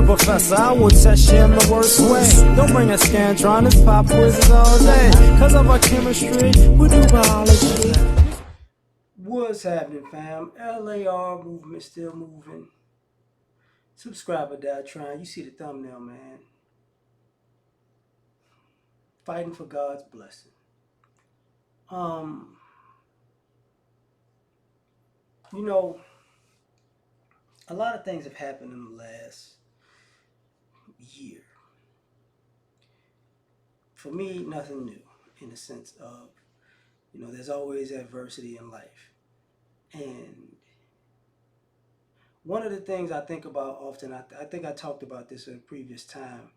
professor, I will test you in the worst way. Don't bring a Scantron, pop quizzes all day. Cause of our chemistry, we do biology. What's happening, fam? L.A.R. movement still moving. Subscriber died trying. You see the thumbnail, man. Fighting for God's blessing. Um, you know, a lot of things have happened in the last year. For me, nothing new in the sense of, there's always adversity in life. And one of the things I think about often, I think I talked about this at a previous time.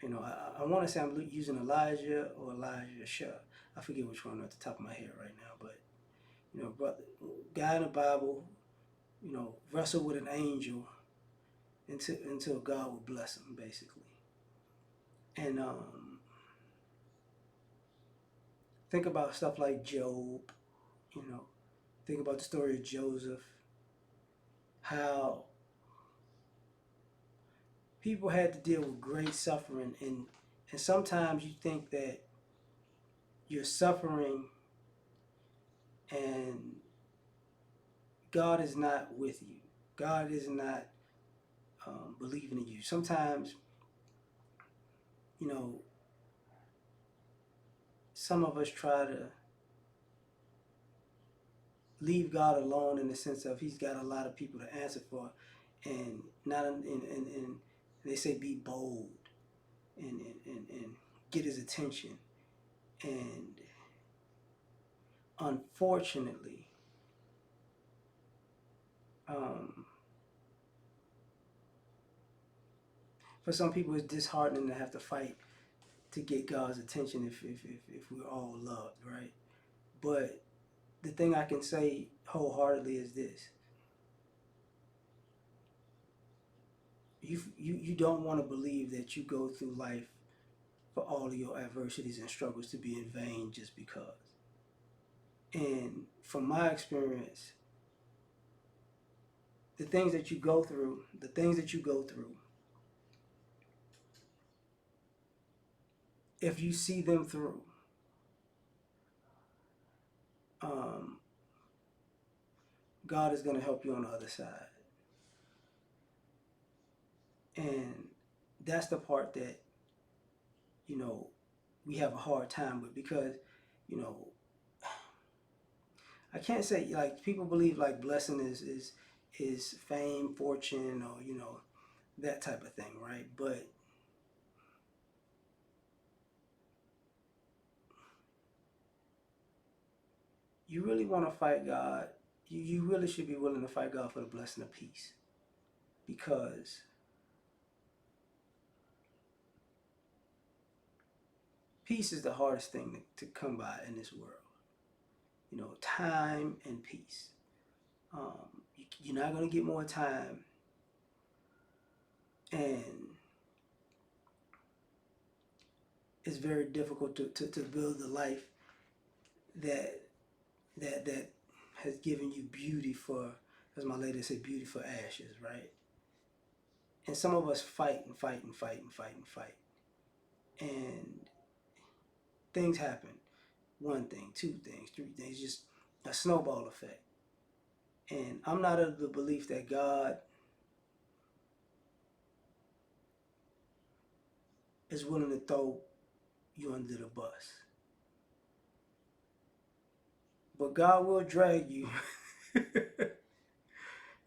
I want to say I'm using Elijah or Elijah. I forget which one at the top of my head right now, but brother, guy in the Bible, wrestled with an angel until God would bless him, basically. And think about stuff like Job. Think about the story of Joseph. How people had to deal with great suffering, and sometimes you think that you're suffering and God is not with you. God is not believing in you. Sometimes, you know, some of us try to leave God alone in the sense of He's got a lot of people to answer for, and not and they say be bold and get His attention. And unfortunately, um, for some people, it's disheartening to have to fight to get God's attention if we're all loved, right? But the thing I can say wholeheartedly is this: you don't want to believe that you go through life for all of your adversities and struggles to be in vain just because. And from my experience, the things that you go through, if you see them through, um, God is going to help you on the other side. And that's the part that, you know, we have a hard time with because, you know, I can't say like people believe like blessing is fame, fortune, or that type of thing, right? But you really want to fight God. You really should be willing to fight God for the blessing of peace, because peace is the hardest thing to come by in this world. Time and peace. You're not going to get more time, and it's very difficult to build the life that that has given you beauty for, as my lady said, beauty for ashes, right? And some of us fight and fight and fight and fight and fight, and things happen. One thing, two things, three things, just a snowball effect. And I'm not of the belief that God is willing to throw you under the bus, but God will drag you.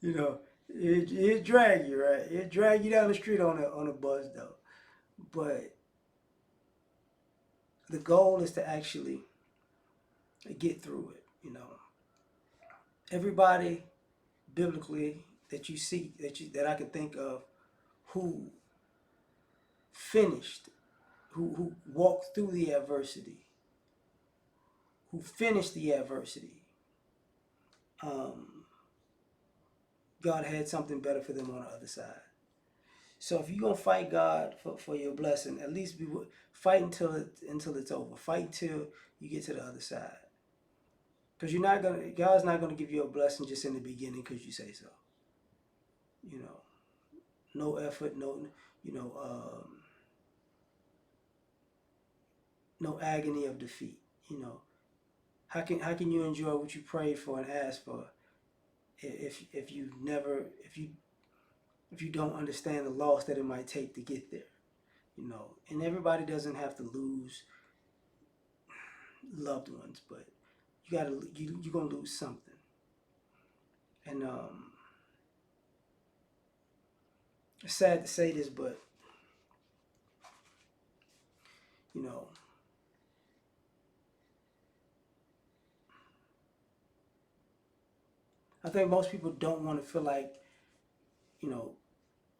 you know, it drag you, right? It drag you down the street on a bus though. But the goal is to actually get through it. Everybody biblically that you see that I can think of who finished, who walked through the adversity, who finished the adversity. Um, God had something better for them on the other side. So if you're gonna fight God for your blessing, at least fight until it's over. Fight until you get to the other side. Because God's not gonna give you a blessing just in the beginning because you say so. You know, no effort, you know, um, no agony of defeat. You know, how can you enjoy what you prayed for and asked for if you never if you don't understand the loss that it might take to get there? You know, and everybody doesn't have to lose loved ones, but you're gonna lose something. And it's sad to say this, but you know, I think most people don't want to feel like, you know,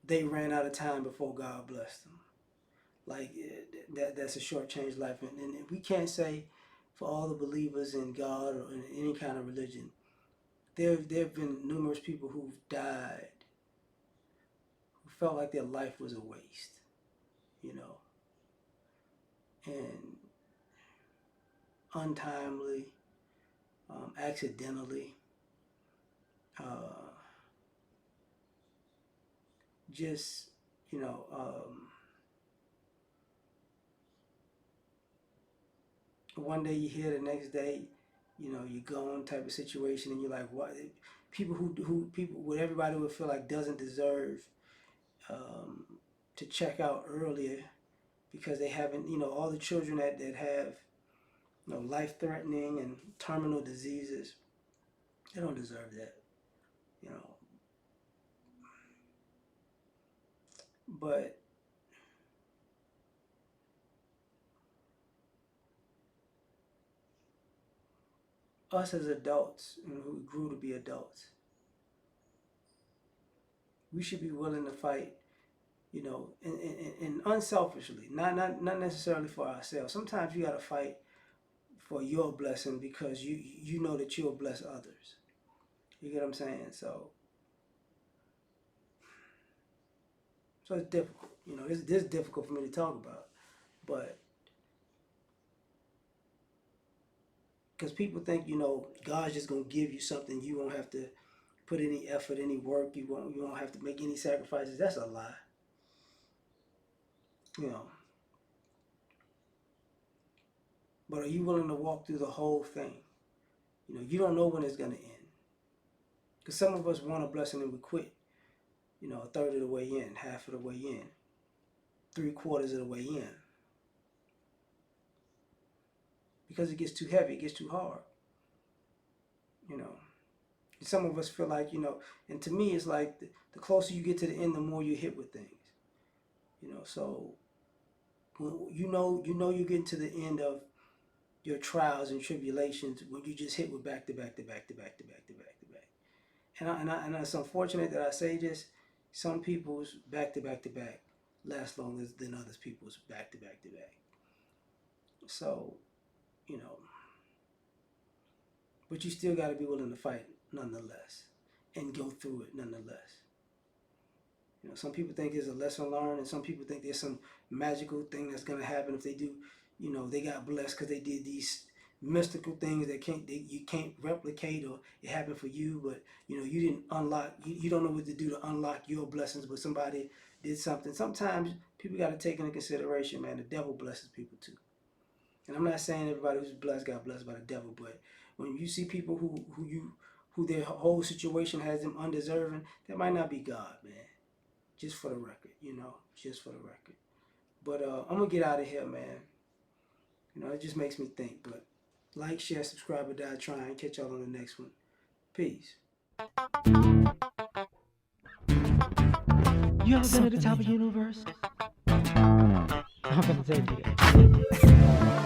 they ran out of time before God blessed them. Like that's a short-changed life, and we can't say for all the believers in God or in any kind of religion. There have been numerous people who've died who felt like their life was a waste, you know, and untimely, accidentally, uh, just you know, one day you hear, the next day, you know, you're gone type of situation, and you're like, what? People who people what everybody would feel like doesn't deserve um, to check out earlier because they haven't, you know, all the children that have, you know, life-threatening and terminal diseases, they don't deserve that, you know. But us as adults, you know, who grew to be adults, we should be willing to fight, you know, and unselfishly, not necessarily for ourselves. Sometimes you got to fight for your blessing because you know that you'll bless others. You get what I'm saying? So it's difficult. You know, this difficult for me to talk about, but because people think, you know, God's just gonna give you something, you won't have to put any effort, any work, you won't have to make any sacrifices. That's a lie. You know, but are you willing to walk through the whole thing? You know, you don't know when it's gonna end. Because some of us want a blessing and we quit. You know, a third of the way in, half of the way in, three-quarters of the way in, because it gets too heavy, it gets too hard. You know, some of us feel like, you know, and to me it's like the closer you get to the end, the more you hit with things. You know, so when you're getting to the end of your trials and tribulations when you just hit with back to back to back to back to back to back to back. And it's unfortunate that I say this. Some people's back to back to back last longer than others people's back to back to back. So, you know, but you still got to be willing to fight nonetheless and go through it nonetheless. You know, some people think there's a lesson learned, and some people think there's some magical thing that's gonna happen if they do. You know, they got blessed because they did these mystical things that you can't replicate, or it happened for you, but you know you didn't unlock. You don't know what to do to unlock your blessings, but somebody did something. Sometimes people got to take into consideration, man. The devil blesses people too, and I'm not saying everybody who's blessed got blessed by the devil, but when you see people who their whole situation has them undeserving, that might not be God, man. Just for the record, you know, just for the record. But I'm gonna get out of here, man. You know, it just makes me think. But like, share, subscribe, or die trying. Catch y'all on the next one. Peace. You ever been at the top of the universe? I'm gonna take you.